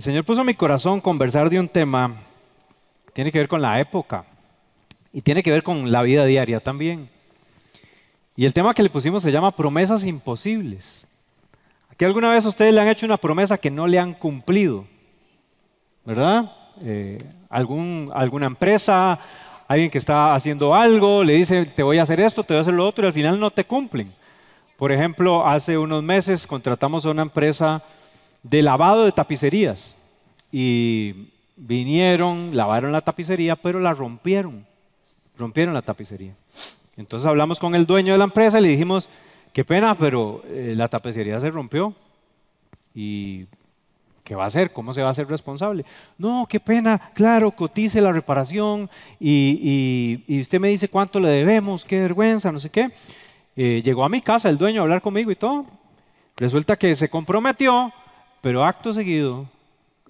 El Señor puso en mi corazón conversar de un tema que tiene que ver con la época y tiene que ver con la vida diaria también. Y el tema que le pusimos se llama promesas imposibles. ¿Aquí alguna vez a ustedes le han hecho una promesa que no le han cumplido? ¿Verdad? Alguna empresa, alguien que está haciendo algo, le dice, te voy a hacer esto, te voy a hacer lo otro, y al final no te cumplen. Por ejemplo, hace unos meses contratamos a una empresa de lavado de tapicerías y vinieron, lavaron la tapicería, pero la rompieron la tapicería. Entonces hablamos con el dueño de la empresa y le dijimos, qué pena, pero la tapicería se rompió y ¿qué va a hacer? ¿Cómo se va a hacer responsable? No, qué pena, claro, cotice la reparación y usted me dice cuánto le debemos, qué vergüenza, no sé qué. Llegó a mi casa el dueño a hablar conmigo y todo. Resulta que se comprometió, pero acto seguido,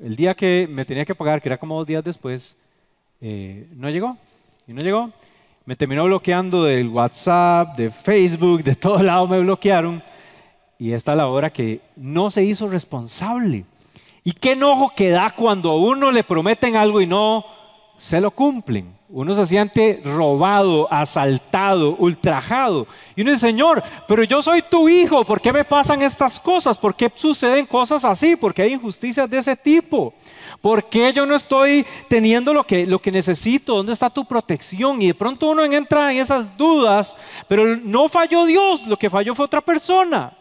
el día que me tenía que pagar, que era como 2 días después, no llegó. Y no llegó. Me terminó bloqueando del WhatsApp, de Facebook, de todos lados me bloquearon. Y esta es la hora que no se hizo responsable. Y qué enojo que da cuando a uno le prometen algo y no se lo cumplen. Uno se siente robado, asaltado, ultrajado. Y uno dice, Señor, pero yo soy tu hijo, ¿por qué me pasan estas cosas? ¿Por qué suceden cosas así? ¿Por qué hay injusticias de ese tipo? ¿Por qué yo no estoy teniendo lo que necesito? ¿Dónde está tu protección? Y de pronto uno entra en esas dudas, pero no falló Dios, lo que falló fue otra persona.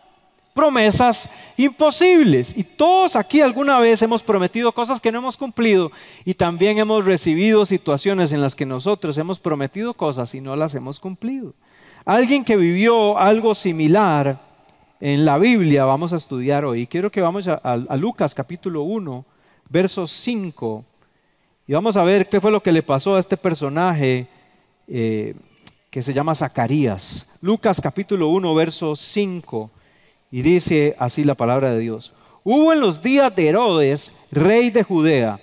Promesas imposibles. Y todos aquí alguna vez hemos prometido cosas que no hemos cumplido y también hemos recibido situaciones en las que nosotros hemos prometido cosas y no las hemos cumplido. Alguien que vivió algo similar en la Biblia vamos a estudiar hoy. Quiero que vamos a Lucas capítulo 1, verso 5 y vamos a ver qué fue lo que le pasó a este personaje que se llama Zacarías. Lucas capítulo 1, verso 5. Y dice así la palabra de Dios. Hubo en los días de Herodes, rey de Judea,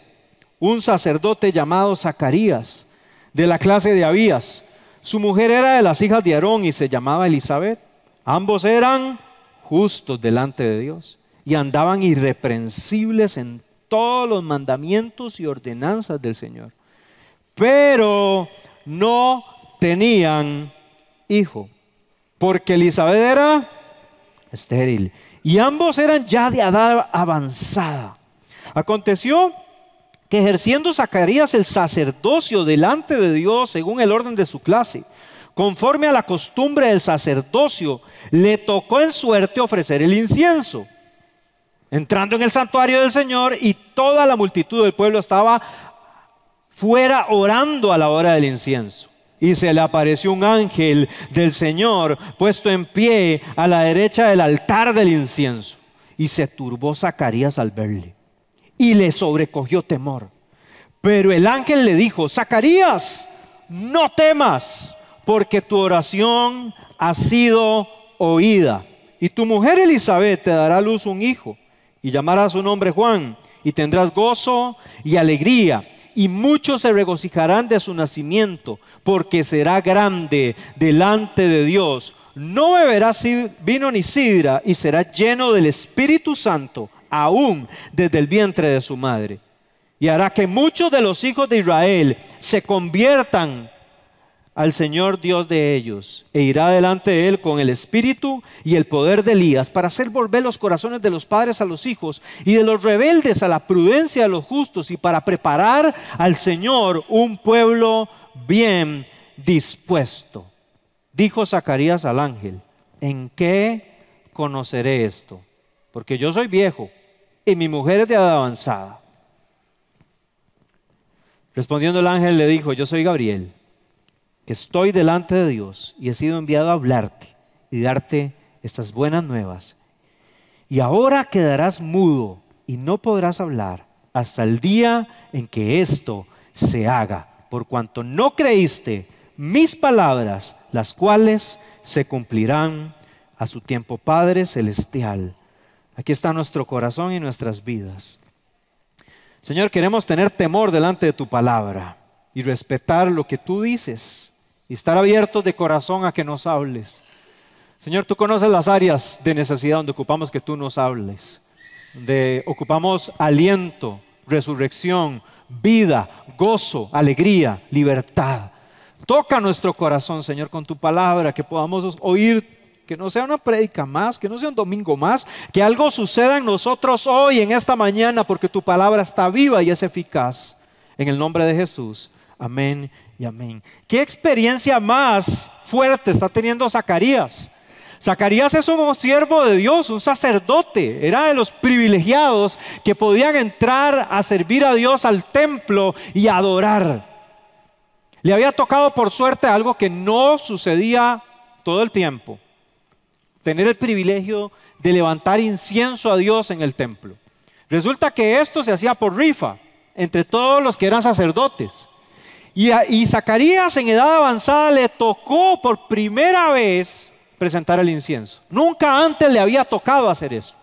un sacerdote llamado Zacarías, de la clase de Abías. Su mujer era de las hijas de Aarón y se llamaba Elizabeth. Ambos eran justos delante de Dios y andaban irreprensibles en todos los mandamientos y ordenanzas del Señor. Pero no tenían hijo, porque Elizabeth era estéril, y ambos eran ya de edad avanzada. Aconteció que ejerciendo Zacarías el sacerdocio delante de Dios según el orden de su clase, conforme a la costumbre del sacerdocio, le tocó en suerte ofrecer el incienso. Entrando en el santuario del Señor, y toda la multitud del pueblo estaba fuera orando a la hora del incienso. Y se le apareció un ángel del Señor puesto en pie a la derecha del altar del incienso. Y se turbó Zacarías al verle y le sobrecogió temor. Pero el ángel le dijo: Zacarías, no temas, porque tu oración ha sido oída. Y tu mujer Elizabeth te dará a luz un hijo, y llamarás su nombre Juan, y tendrás gozo y alegría. Y muchos se regocijarán de su nacimiento, porque será grande delante de Dios. No beberá vino ni sidra, y será lleno del Espíritu Santo, aún desde el vientre de su madre. Y hará que muchos de los hijos de Israel se conviertan al Señor Dios de ellos, e irá delante de él con el espíritu y el poder de Elías, para hacer volver los corazones de los padres a los hijos y de los rebeldes a la prudencia de los justos, y para preparar al Señor un pueblo bien dispuesto. Dijo Zacarías al ángel: ¿en qué conoceré esto? Porque yo soy viejo y mi mujer es de edad avanzada. Respondiendo el ángel le dijo: yo soy Gabriel, que estoy delante de Dios y he sido enviado a hablarte y darte estas buenas nuevas. Y ahora quedarás mudo y no podrás hablar hasta el día en que esto se haga, por cuanto no creíste mis palabras, las cuales se cumplirán a su tiempo. Padre celestial, aquí está nuestro corazón y nuestras vidas. Señor, queremos tener temor delante de tu palabra y respetar lo que tú dices, y estar abiertos de corazón a que nos hables. Señor, tú conoces las áreas de necesidad donde ocupamos que tú nos hables. donde ocupamos aliento, resurrección, vida, gozo, alegría, libertad. Toca nuestro corazón, Señor, con tu palabra, que podamos oír, que no sea una prédica más, que no sea un domingo más, que algo suceda en nosotros hoy, en esta mañana, porque tu palabra está viva y es eficaz. En el nombre de Jesús, amén y amén. ¿Qué experiencia más fuerte está teniendo Zacarías? Zacarías es un siervo de Dios, un sacerdote, era de los privilegiados que podían entrar a servir a Dios al templo y adorar. Le había tocado por suerte algo que no sucedía todo el tiempo: tener el privilegio de levantar incienso a Dios en el templo. Resulta que esto se hacía por rifa entre todos los que eran sacerdotes. Y Zacarías, en edad avanzada, le tocó por primera vez presentar el incienso. Nunca antes le había tocado hacer eso.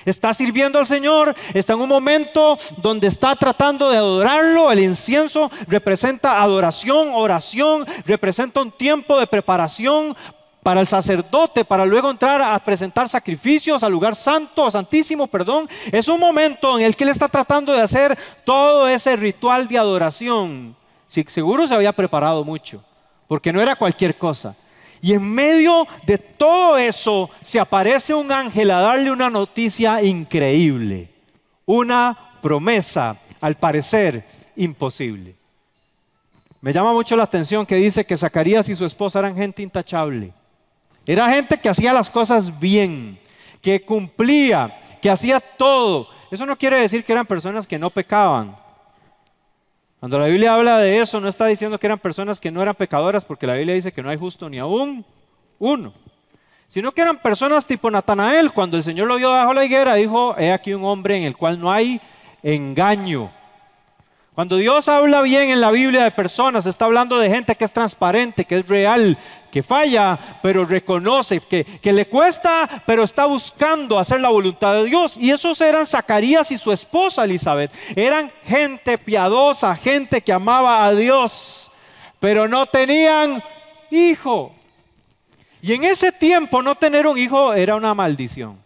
Está sirviendo al Señor, está en un momento donde está tratando de adorarlo. El incienso representa adoración, oración, representa un tiempo de preparación para el sacerdote, para luego entrar a presentar sacrificios al lugar santo, santísimo, perdón. Es un momento en el que él está tratando de hacer todo ese ritual de adoración. Sí, seguro se había preparado mucho, porque no era cualquier cosa. Y en medio de todo eso se aparece un ángel a darle una noticia increíble, una promesa, al parecer imposible. Me llama mucho la atención que dice que Zacarías y su esposa eran gente intachable. Era gente que hacía las cosas bien, que cumplía, que hacía todo. Eso no quiere decir que eran personas que no pecaban. Cuando la Biblia habla de eso, no está diciendo que eran personas que no eran pecadoras, porque la Biblia dice que no hay justo ni aún uno, sino que eran personas tipo Natanael. Cuando el Señor lo vio bajo la higuera, dijo: he aquí un hombre en el cual no hay engaño. Cuando Dios habla bien en la Biblia de personas, está hablando de gente que es transparente, que es real, que falla, pero reconoce, que le cuesta, pero está buscando hacer la voluntad de Dios. Y esos eran Zacarías y su esposa Elizabeth. Eran gente piadosa, gente que amaba a Dios, pero no tenían hijo. Y en ese tiempo no tener un hijo era una maldición.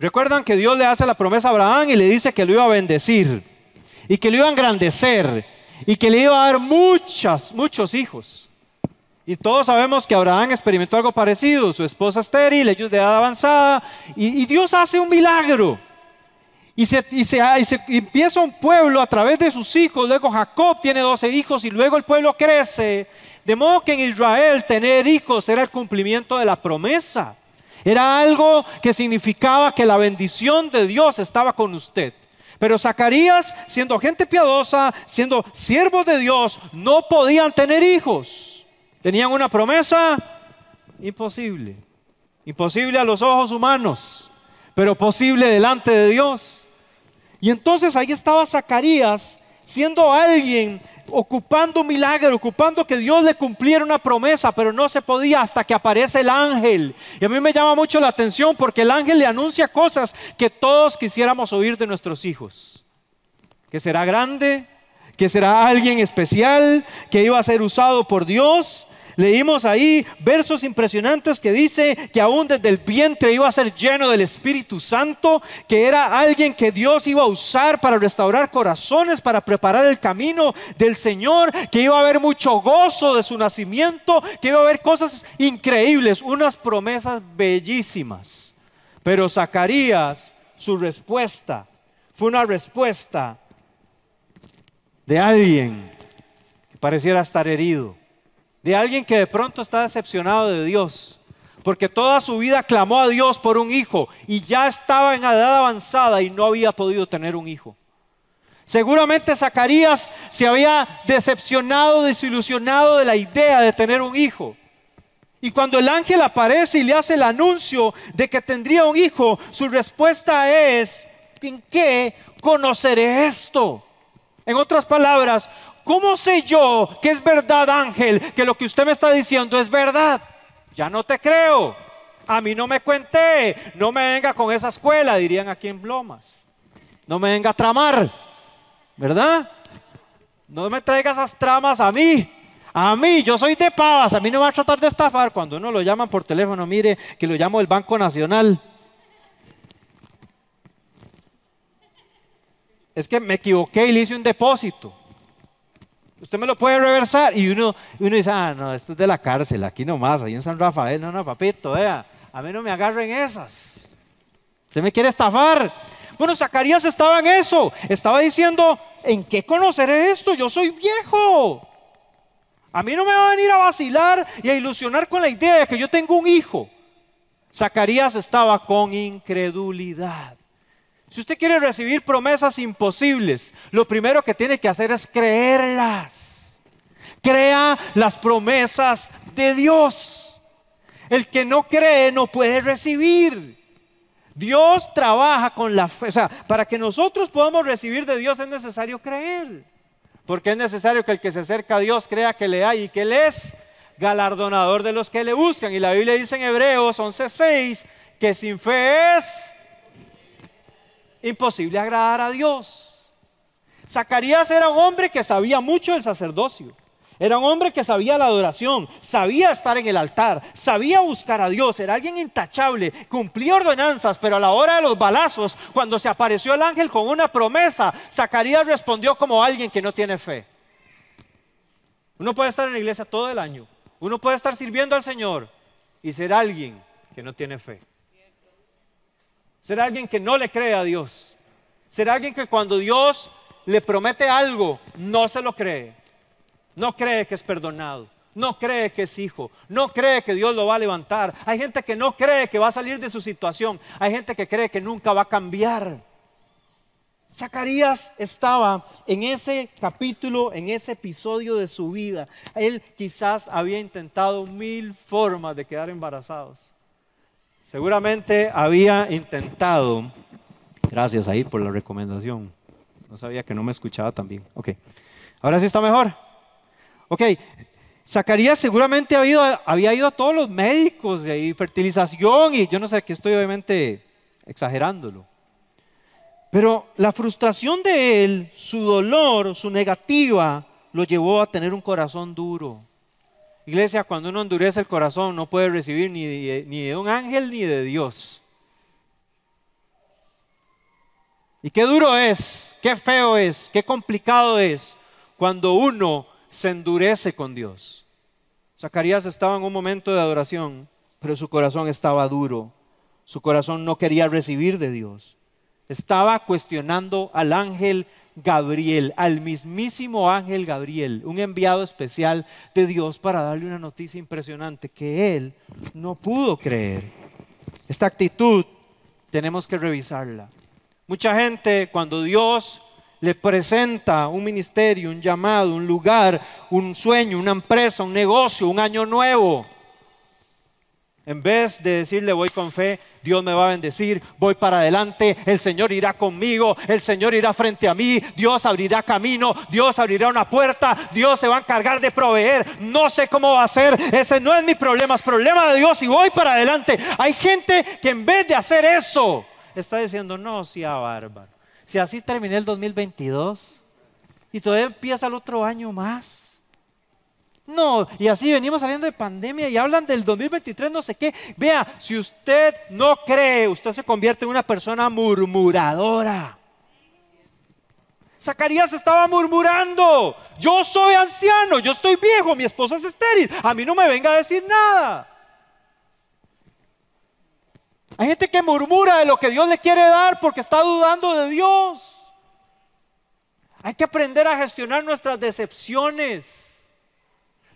Recuerdan que Dios le hace la promesa a Abraham y le dice que lo iba a bendecir, y que lo iba a engrandecer, y que le iba a dar muchos hijos. Y todos sabemos que Abraham experimentó algo parecido. Su esposa estéril, ellos de edad avanzada, y Dios hace un milagro. Y empieza un pueblo a través de sus hijos. Luego Jacob tiene 12 hijos y luego el pueblo crece. De modo que en Israel tener hijos era el cumplimiento de la promesa. Era algo que significaba que la bendición de Dios estaba con usted. Pero Zacarías, siendo gente piadosa, siendo siervos de Dios, no podían tener hijos. Tenían una promesa imposible. Imposible a los ojos humanos, pero posible delante de Dios. Y entonces ahí estaba Zacarías, siendo alguien, ocupando un milagro, ocupando que Dios le cumpliera una promesa, pero no se podía hasta que aparece el ángel. Y a mí me llama mucho la atención porque el ángel le anuncia cosas que todos quisiéramos oír de nuestros hijos: que será grande, que será alguien especial, que iba a ser usado por Dios. Leímos ahí versos impresionantes que dice que aún desde el vientre iba a ser lleno del Espíritu Santo, que era alguien que Dios iba a usar para restaurar corazones, para preparar el camino del Señor, que iba a haber mucho gozo de su nacimiento, que iba a haber cosas increíbles, unas promesas bellísimas. Pero Zacarías, su respuesta fue una respuesta de alguien que pareciera estar herido, de alguien que de pronto está decepcionado de Dios, porque toda su vida clamó a Dios por un hijo y ya estaba en edad avanzada y no había podido tener un hijo. Seguramente Zacarías se había decepcionado, desilusionado de la idea de tener un hijo. Y cuando el ángel aparece y le hace el anuncio de que tendría un hijo, su respuesta es: ¿en qué conoceré esto? En otras palabras, ¿cómo sé yo que es verdad, ángel, que lo que usted me está diciendo es verdad? Ya no te creo. A mí no me cuente, no me venga con esa escuela, dirían aquí en Lomas. No me venga a tramar, ¿verdad? No me traiga esas tramas a mí. A mí, yo soy de pavas, a mí no me va a tratar de estafar. Cuando uno lo llaman por teléfono, mire que lo llamo del Banco Nacional. es que me equivoqué y le hice un depósito. Usted me lo puede reversar. Y uno dice, no, esto es de la cárcel, aquí nomás, ahí en San Rafael. No, papito, vea, a mí no me agarren esas. Usted me quiere estafar. Bueno, Zacarías estaba en eso. Estaba diciendo, ¿en qué conoceré esto? Yo soy viejo. A mí no me va a venir a vacilar y a ilusionar con la idea de que yo tengo un hijo. Zacarías estaba con incredulidad. Si usted quiere recibir promesas imposibles, lo primero que tiene que hacer es creerlas. Crea las promesas de Dios. El que no cree no puede recibir. Dios trabaja con la fe. O sea, para que nosotros podamos recibir de Dios es necesario creer. Porque es necesario que el que se acerca a Dios crea que le hay y que Él es galardonador de los que le buscan. Y la Biblia dice en Hebreos 11:6 que sin fe es imposible agradar a Dios. Zacarías era un hombre que sabía mucho del sacerdocio. Era un hombre que sabía la adoración, sabía estar en el altar, sabía buscar a Dios. Era alguien intachable, cumplía ordenanzas, pero a la hora de los balazos, cuando se apareció el ángel con una promesa, Zacarías respondió como alguien que no tiene fe. Uno puede estar en la iglesia todo el año, uno puede estar sirviendo al Señor y ser alguien que no tiene fe. Ser alguien que no le cree a Dios. Ser alguien que cuando Dios le promete algo, no se lo cree. No cree que es perdonado. No cree que es hijo. No cree que Dios lo va a levantar. Hay gente que no cree que va a salir de su situación. Hay gente que cree que nunca va a cambiar. Zacarías estaba en ese capítulo, en ese episodio de su vida. Él quizás había intentado 1000 formas de quedar embarazados. Seguramente había intentado, gracias ahí por la recomendación, no sabía que no me escuchaba tan bien. Ok, ahora sí está mejor. Ok, Zacarías seguramente había ido a todos los médicos de fertilización y yo no sé, aquí estoy obviamente exagerándolo. Pero la frustración de él, su dolor, su negativa, lo llevó a tener un corazón duro. Iglesia, cuando uno endurece el corazón no puede recibir ni de un ángel ni de Dios. Y qué duro es, qué feo es, qué complicado es cuando uno se endurece con Dios. Zacarías estaba en un momento de adoración, pero su corazón estaba duro. Su corazón no quería recibir de Dios. Estaba cuestionando al ángel Gabriel, al mismísimo ángel Gabriel, un enviado especial de Dios para darle una noticia impresionante que él no pudo creer. Esta actitud tenemos que revisarla. Mucha gente cuando Dios le presenta un ministerio, un llamado, un lugar, un sueño, una empresa, un negocio, un año nuevo, en vez de decirle voy con fe, Dios me va a bendecir, voy para adelante, el Señor irá conmigo, el Señor irá frente a mí, Dios abrirá camino, Dios abrirá una puerta, Dios se va a encargar de proveer, no sé cómo va a ser, ese no es mi problema, es problema de Dios y voy para adelante. Hay gente que en vez de hacer eso, está diciendo no sea bárbaro, si así terminé el 2022 y todavía empieza el otro año más. No, y así venimos saliendo de pandemia y hablan del 2023 no sé qué. Vea, si usted no cree, usted se convierte en una persona murmuradora. Zacarías estaba murmurando, yo soy anciano, yo estoy viejo, mi esposa es estéril, a mí no me venga a decir nada. Hay gente que murmura de lo que Dios le quiere dar porque está dudando de Dios. Hay que aprender a gestionar nuestras decepciones.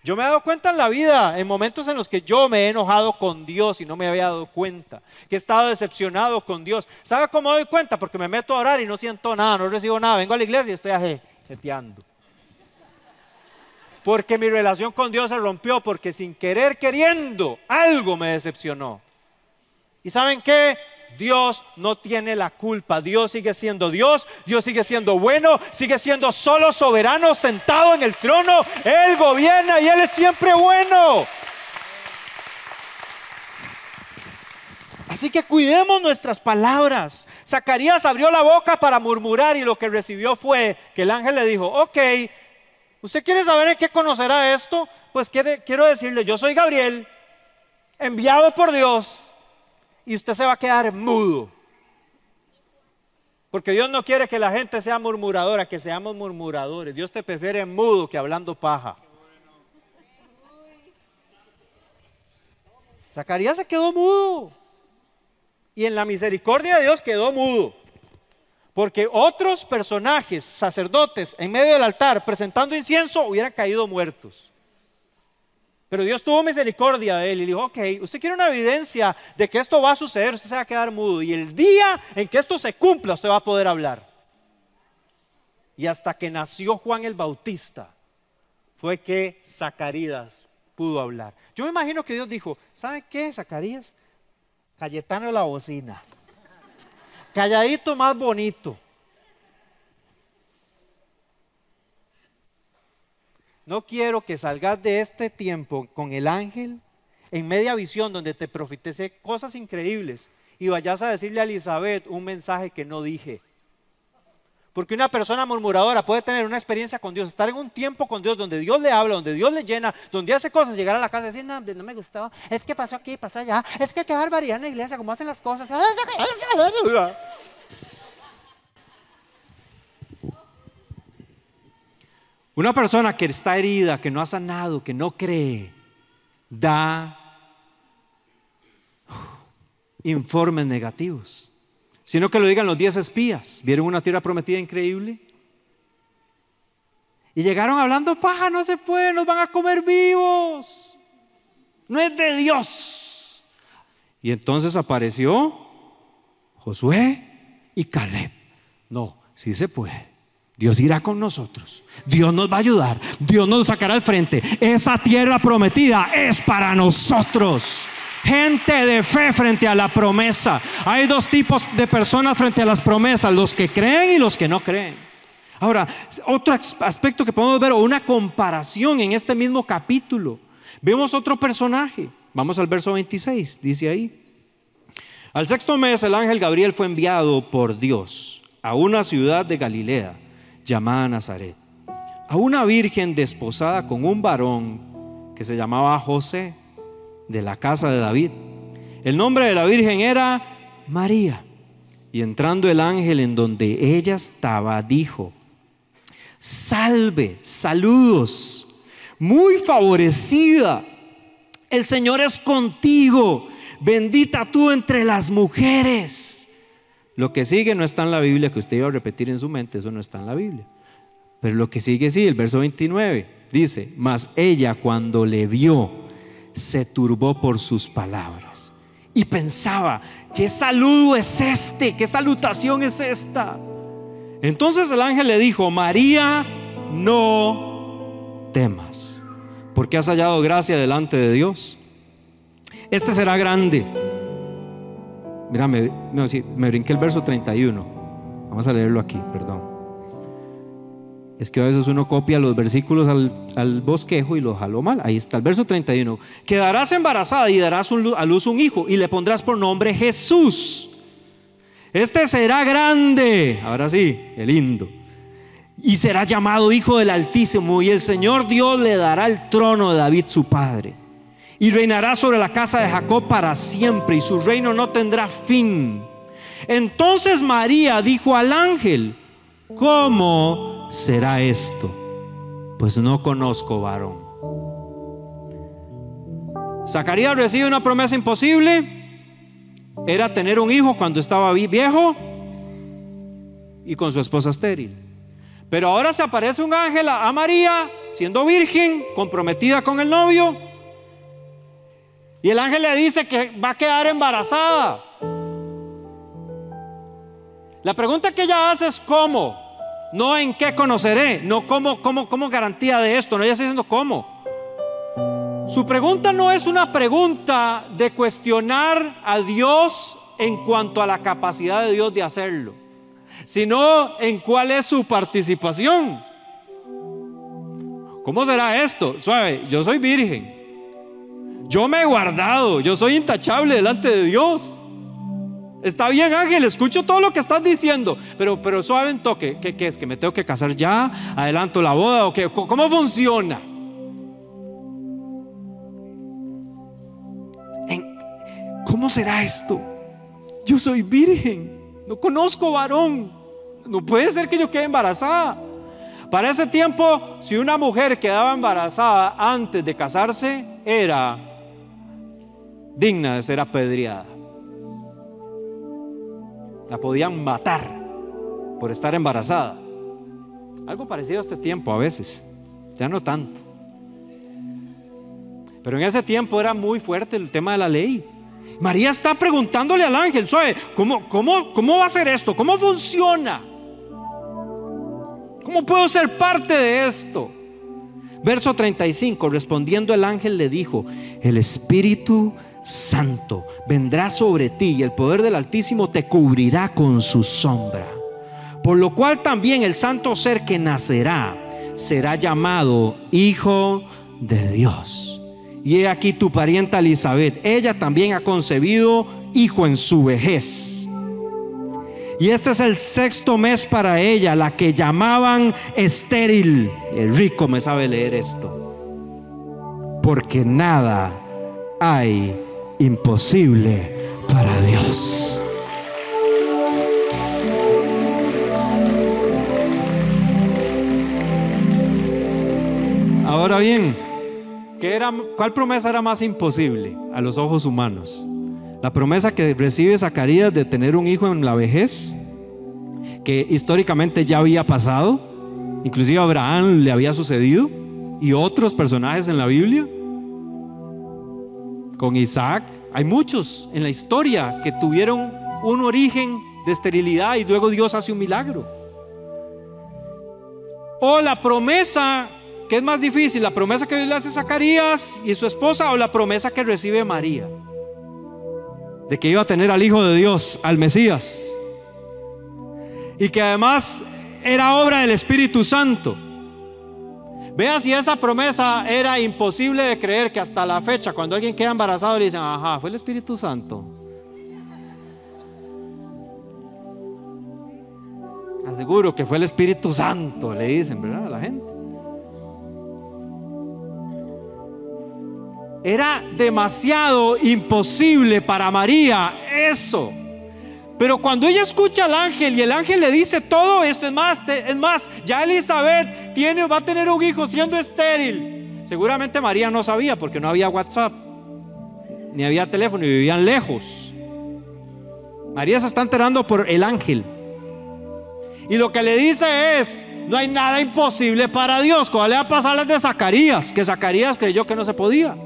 Yo me he dado cuenta en la vida, en momentos en los que yo me he enojado con Dios y no me había dado cuenta, que he estado decepcionado con Dios. ¿Sabe cómo me doy cuenta? Porque me meto a orar y no siento nada, no recibo nada. Vengo a la iglesia y estoy jeteando. Porque mi relación con Dios se rompió, porque sin querer queriendo algo me decepcionó. ¿Y saben qué? Dios no tiene la culpa. Dios sigue siendo Dios, Dios sigue siendo bueno, sigue siendo solo soberano, sentado en el trono. Él gobierna y Él es siempre bueno. Así que cuidemos nuestras palabras. Zacarías abrió la boca para murmurar y lo que recibió fue que el ángel le dijo, ok, ¿usted quiere saber en qué conocerá esto? Pues quiero decirle, yo soy Gabriel, enviado por Dios. Y usted se va a quedar mudo. Porque Dios no quiere que la gente sea murmuradora, que seamos murmuradores. Dios te prefiere mudo que hablando paja. Zacarías se quedó mudo. Y en la misericordia de Dios quedó mudo. Porque otros personajes, sacerdotes, en medio del altar, presentando incienso, hubieran caído muertos. Pero Dios tuvo misericordia de él y dijo: ok, usted quiere una evidencia de que esto va a suceder, usted se va a quedar mudo. Y el día en que esto se cumpla, usted va a poder hablar. Y hasta que nació Juan el Bautista, fue que Zacarías pudo hablar. Yo me imagino que Dios dijo: ¿sabe qué, Zacarías? Cayetano de la bocina. Calladito más bonito. No quiero que salgas de este tiempo con el ángel en media visión donde te profeticé cosas increíbles y vayas a decirle a Elizabeth un mensaje que no dije. Porque una persona murmuradora puede tener una experiencia con Dios, estar en un tiempo con Dios donde Dios le habla, donde Dios le llena, donde hace cosas, llegar a la casa y decir: no, no me gustó, es que pasó aquí, pasó allá, es que qué barbaridad en la iglesia, cómo hacen las cosas. Una persona que está herida, que no ha sanado, que no cree, da informes negativos. Sino que lo digan los 10 espías. ¿Vieron una tierra prometida increíble? Y llegaron hablando paja: no se puede, nos van a comer vivos. No es de Dios. Y entonces apareció Josué y Caleb. No, sí se puede. Dios irá con nosotros. Dios nos va a ayudar. Dios nos sacará al frente. Esa tierra prometida es para nosotros. Gente de fe frente a la promesa. Hay dos tipos de personas frente a las promesas: los que creen y los que no creen. Ahora, otro aspecto que podemos ver, o una comparación en este mismo capítulo, vemos otro personaje. Vamos al verso 26, dice ahí: al sexto mes el ángel Gabriel fue enviado por Dios a una ciudad de Galilea llamada Nazaret, a una virgen desposada con un varón que se llamaba José, de la casa de David. El nombre de la virgen era María. Y entrando el ángel en donde ella estaba, dijo: salve, saludos, muy favorecida, el Señor es contigo, bendita tú entre las mujeres. Lo que sigue no está en la Biblia, que usted iba a repetir en su mente, eso no está en la Biblia. Pero lo que sigue sí, el verso 29 dice: mas ella, cuando le vio, se turbó por sus palabras y pensaba: ¿qué saludo es este? ¿Qué salutación es esta? Entonces el ángel le dijo: María, no temas, porque has hallado gracia delante de Dios. Este será grande. Mira, me brinqué el verso 31. Vamos a leerlo aquí, perdón. Es que a veces uno copia los versículos al bosquejo y los jaló mal. Ahí está el verso 31. Quedarás embarazada y darás a luz un hijo y le pondrás por nombre Jesús. Este será grande, ahora sí, el lindo, y será llamado Hijo del Altísimo, y el Señor Dios le dará el trono de David su padre, y reinará sobre la casa de Jacob para siempre, y su reino no tendrá fin. Entonces María dijo al ángel: ¿cómo será esto? Pues no conozco varón. Zacarías recibe una promesa imposible. Era tener un hijo cuando estaba viejo y con su esposa estéril. Pero ahora se aparece un ángel a María, siendo virgen, comprometida con el novio, y el ángel le dice que va a quedar embarazada. La pregunta que ella hace es ¿cómo? No en qué conoceré, no cómo garantía de esto, no, ella está diciendo cómo. Su pregunta no es una pregunta de cuestionar a Dios en cuanto a la capacidad de Dios de hacerlo, sino en cuál es su participación. ¿Cómo será esto? Suave, yo soy virgen, yo me he guardado, yo soy intachable delante de Dios. Está bien, ángel, escucho todo lo que estás diciendo, pero suave un toque. ¿Qué es? ¿Que me tengo que casar ya? ¿Adelanto la boda? ¿O qué? ¿Cómo funciona? ¿Cómo será esto? Yo soy virgen, no conozco varón. no puede ser que yo quede embarazada. Para ese tiempo, si una mujer quedaba embarazada antes de casarse, era digna de ser apedreada. La podían matar por estar embarazada. Algo parecido a este tiempo a veces, ya no tanto. Pero en ese tiempo era muy fuerte el tema de la ley. María está preguntándole al ángel: ¿sabe? ¿Cómo va a ser esto? ¿Cómo funciona? ¿Cómo puedo ser parte de esto? Verso 35, respondiendo el ángel le dijo: el Espíritu Santo vendrá sobre ti y el poder del Altísimo te cubrirá con su sombra. Por lo cual también el santo ser que nacerá será llamado Hijo de Dios. Y he aquí tu parienta Elizabeth, ella también ha concebido hijo en su vejez. Y este es el 6º mes para ella, la que llamaban estéril. El rico me sabe leer esto. Porque nada hay imposible para Dios. Ahora bien, ¿cuál promesa era más imposible a los ojos humanos? La promesa que recibe Zacarías de tener un hijo en la vejez, que históricamente ya había pasado, inclusive a Abraham le había sucedido, y otros personajes en la Biblia. Con Isaac, hay muchos en la historia que tuvieron un origen de esterilidad y luego Dios hace un milagro. O la promesa, ¿qué es más difícil? ¿La promesa que Dios le hace a Zacarías y su esposa, o la promesa que recibe María de que iba a tener al Hijo de Dios, al Mesías, y que además era obra del Espíritu Santo? Vea si esa promesa era imposible de creer, que hasta la fecha cuando alguien queda embarazado le dicen: ajá, fue el Espíritu Santo. Aseguro que fue el Espíritu Santo, le dicen, ¿verdad? A la gente. Era demasiado imposible para María eso. Pero cuando ella escucha al ángel y el ángel le dice todo esto, es más, ya Elizabeth va a tener un hijo siendo estéril. Seguramente María no sabía, porque no había WhatsApp, ni había teléfono, y vivían lejos. María se está enterando por el ángel. Y lo que le dice es: no hay nada imposible para Dios. ¿Cuál le va a pasar las de Zacarías? Que Zacarías creyó que no se podía.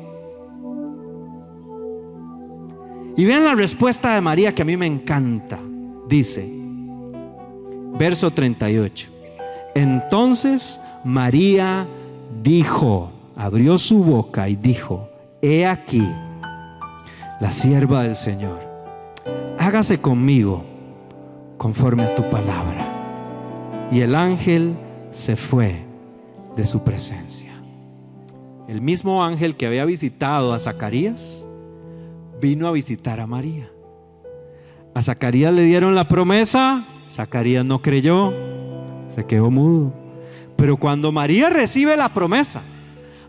Y vean la respuesta de María, que a mí me encanta. Dice, verso 38: entonces María dijo, abrió su boca y dijo: he aquí la sierva del Señor, hágase conmigo conforme a tu palabra. Y el ángel se fue de su presencia. El mismo ángel que había visitado a Zacarías vino a visitar a María. A Zacarías le dieron la promesa, Zacarías no creyó, se quedó mudo. Pero cuando María recibe la promesa,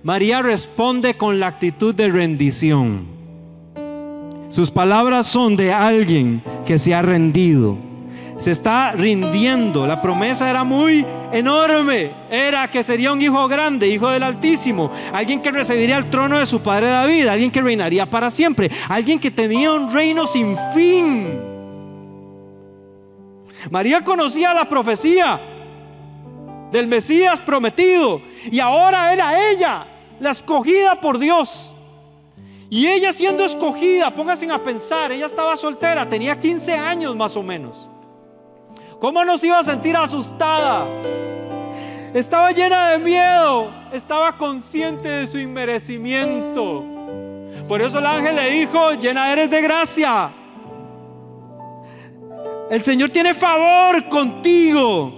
María responde con la actitud de rendición. Sus palabras son de alguien que se ha rendido, se está rindiendo. La promesa era muy enorme, era que sería un hijo grande, hijo del Altísimo, alguien que recibiría el trono de su padre David, alguien que reinaría para siempre, alguien que tenía un reino sin fin. María conocía la profecía del Mesías prometido, y ahora era ella la escogida por Dios. Y ella, siendo escogida, pónganse a pensar, ella estaba soltera, tenía 15 años más o menos. ¿Cómo no se iba a sentir asustada? Estaba llena de miedo, estaba consciente de su inmerecimiento. Por eso el ángel le dijo: llena eres de gracia, el Señor tiene favor contigo.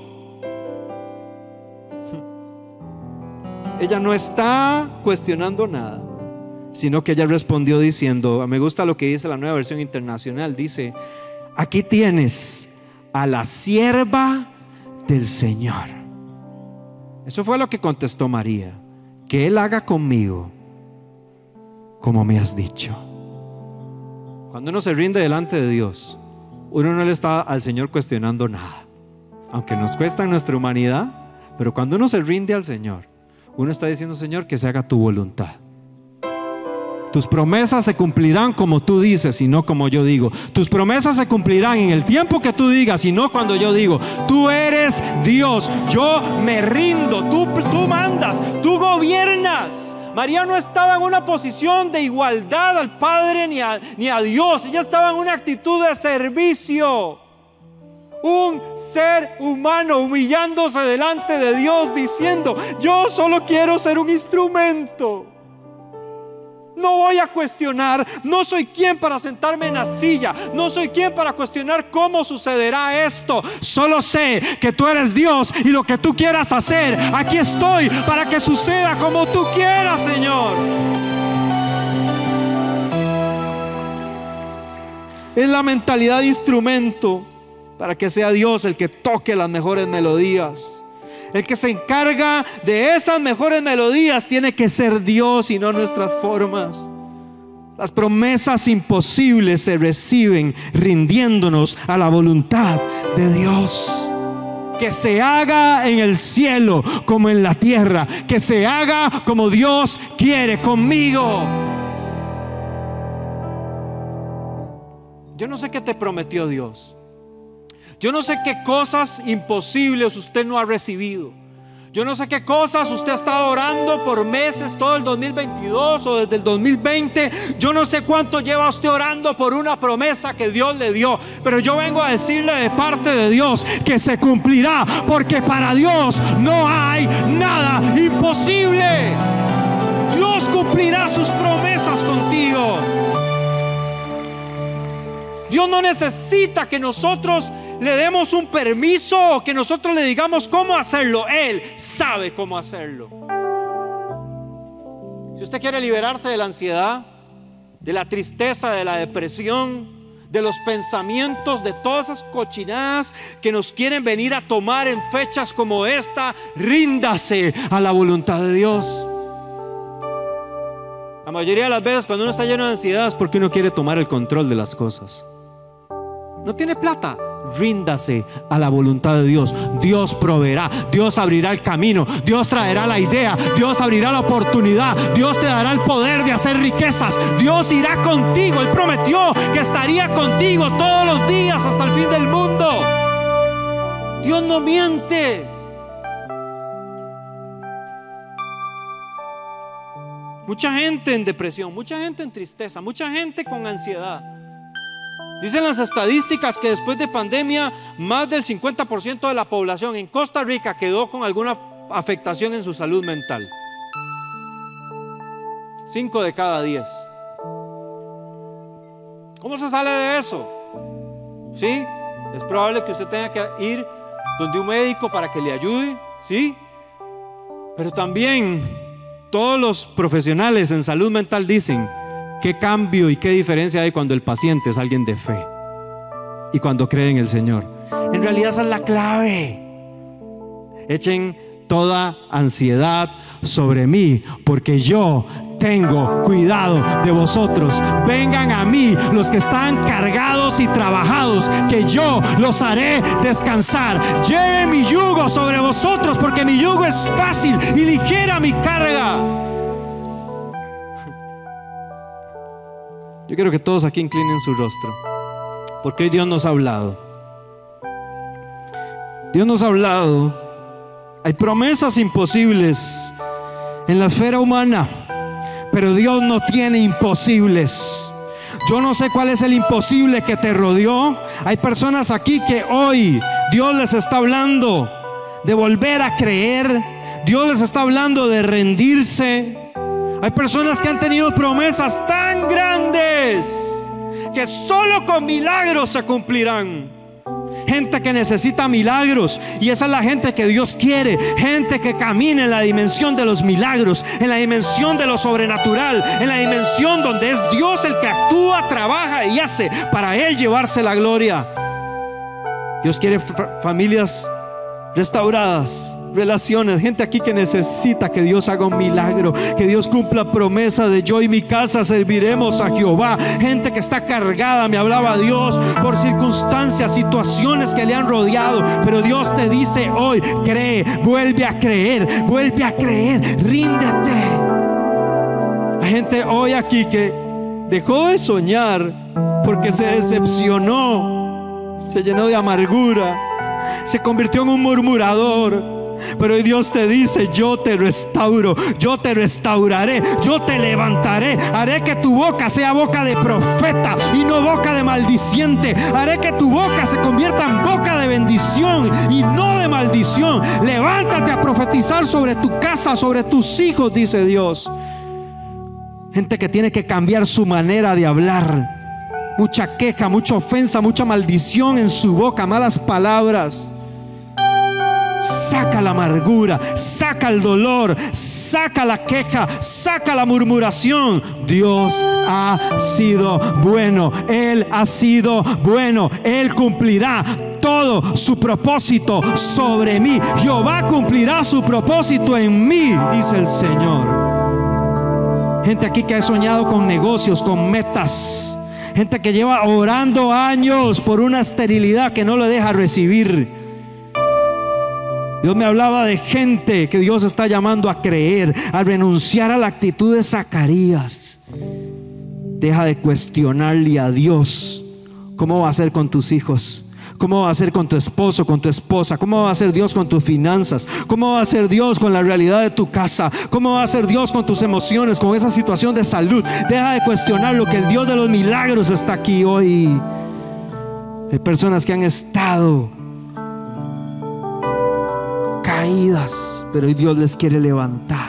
Ella no está cuestionando nada, sino que ella respondió diciendo, me gusta lo que dice la Nueva Versión Internacional, dice: aquí tienes a la sierva del Señor. Eso fue lo que contestó María: que Él haga conmigo como me has dicho. Cuando uno se rinde delante de Dios, uno no le está al Señor cuestionando nada. aunque nos cuesta en nuestra humanidad, pero cuando uno se rinde al Señor, uno está diciendo: Señor, que se haga tu voluntad. Tus promesas se cumplirán como tú dices y no como yo digo. Tus promesas se cumplirán en el tiempo que tú digas y no cuando yo digo. Tú eres Dios, yo me rindo, tú mandas, tú gobiernas. María no estaba en una posición de igualdad al Padre ni a Dios. Ella estaba en una actitud de servicio. Un ser humano humillándose delante de Dios, diciendo: yo solo quiero ser un instrumento. No voy a cuestionar, no soy quien para sentarme en la silla, no soy quien para cuestionar cómo sucederá esto. Solo sé que tú eres Dios y lo que tú quieras hacer, aquí estoy para que suceda como tú quieras, Señor. Es la mentalidad de instrumento para que sea Dios el que toque las mejores melodías. El que se encarga de esas mejores melodías tiene que ser Dios y no nuestras formas. Las promesas imposibles se reciben rindiéndonos a la voluntad de Dios. Que se haga en el cielo como en la tierra. Que se haga como Dios quiere conmigo. Yo no sé qué te prometió Dios. Yo no sé qué cosas imposibles usted no ha recibido. Yo no sé qué cosas usted ha estado orando por meses, todo el 2022 o desde el 2020. Yo no sé cuánto lleva usted orando por una promesa que Dios le dio. Pero yo vengo a decirle de parte de Dios que se cumplirá, porque para Dios no hay nada imposible. Dios cumplirá sus promesas contigo. Dios no necesita que nosotros le demos un permiso o que nosotros le digamos cómo hacerlo. Él sabe cómo hacerlo. Si usted quiere liberarse de la ansiedad, de la tristeza, de la depresión, de los pensamientos, de todas esas cochinadas que nos quieren venir a tomar en fechas como esta, ríndase a la voluntad de Dios. La mayoría de las veces cuando uno está lleno de ansiedad es porque uno quiere tomar el control de las cosas. No tiene plata, ríndase a la voluntad de Dios. Dios proveerá, Dios abrirá el camino, Dios traerá la idea, Dios abrirá la oportunidad, Dios te dará el poder de hacer riquezas. Dios irá contigo. Él prometió que estaría contigo todos los días hasta el fin del mundo. Dios no miente. Mucha gente en depresión, mucha gente en tristeza, mucha gente con ansiedad. Dicen las estadísticas que después de pandemia, más del 50% de la población en Costa Rica quedó con alguna afectación en su salud mental. 5 de cada 10. ¿Cómo se sale de eso? Sí, es probable que usted tenga que ir donde un médico para que le ayude, sí, pero también todos los profesionales en salud mental dicen: qué cambio y qué diferencia hay cuando el paciente es alguien de fe y cuando cree en el Señor. En realidad esa es la clave. Echen toda ansiedad sobre mí, porque yo tengo cuidado de vosotros. Vengan a mí los que están cargados y trabajados, que yo los haré descansar. Lleven mi yugo sobre vosotros, porque mi yugo es fácil y ligera mi carga. Yo quiero que todos aquí inclinen su rostro, porque hoy Dios nos ha hablado. Dios nos ha hablado. Hay promesas imposibles en la esfera humana, pero Dios no tiene imposibles. Yo no sé cuál es el imposible que te rodeó. Hay personas aquí que hoy Dios les está hablando de volver a creer. Dios les está hablando de rendirse. Hay personas que han tenido promesas tan grandes que solo con milagros se cumplirán. Gente que necesita milagros, y esa es la gente que Dios quiere. Gente que camina en la dimensión de los milagros, en la dimensión de lo sobrenatural, en la dimensión donde es Dios el que actúa, trabaja y hace para Él llevarse la gloria. Dios quiere familias restauradas. Relaciones, gente aquí que necesita que Dios haga un milagro, que Dios cumpla promesa de yo y mi casa serviremos a Jehová. Gente que está cargada, me hablaba Dios, por circunstancias, situaciones que le han rodeado, pero Dios te dice hoy: cree, vuelve a creer, ríndete. Hay gente hoy aquí que dejó de soñar porque se decepcionó, se llenó de amargura, se convirtió en un murmurador. Pero hoy Dios te dice: yo te restauro, yo te restauraré, yo te levantaré. Haré que tu boca sea boca de profeta y no boca de maldiciente. Haré que tu boca se convierta en boca de bendición y no de maldición. Levántate a profetizar sobre tu casa, sobre tus hijos, dice Dios. Gente que tiene que cambiar su manera de hablar. Mucha queja, mucha ofensa, mucha maldición en su boca, malas palabras. Saca la amargura, saca el dolor, saca la queja, saca la murmuración. Dios ha sido bueno, Él ha sido bueno, Él cumplirá todo su propósito sobre mí. Jehová cumplirá su propósito en mí, dice el Señor. Gente aquí que ha soñado con negocios, con metas. Gente que lleva orando años por una esterilidad que no le deja recibir. Dios me hablaba de gente que Dios está llamando a creer, a renunciar a la actitud de Zacarías. Deja de cuestionarle a Dios cómo va a ser con tus hijos, cómo va a ser con tu esposo, con tu esposa, cómo va a ser Dios con tus finanzas, cómo va a ser Dios con la realidad de tu casa, cómo va a ser Dios con tus emociones, con esa situación de salud. Deja de cuestionar lo que el Dios de los milagros está aquí hoy. Hay personas que han estado caídas, pero hoy Dios les quiere levantar.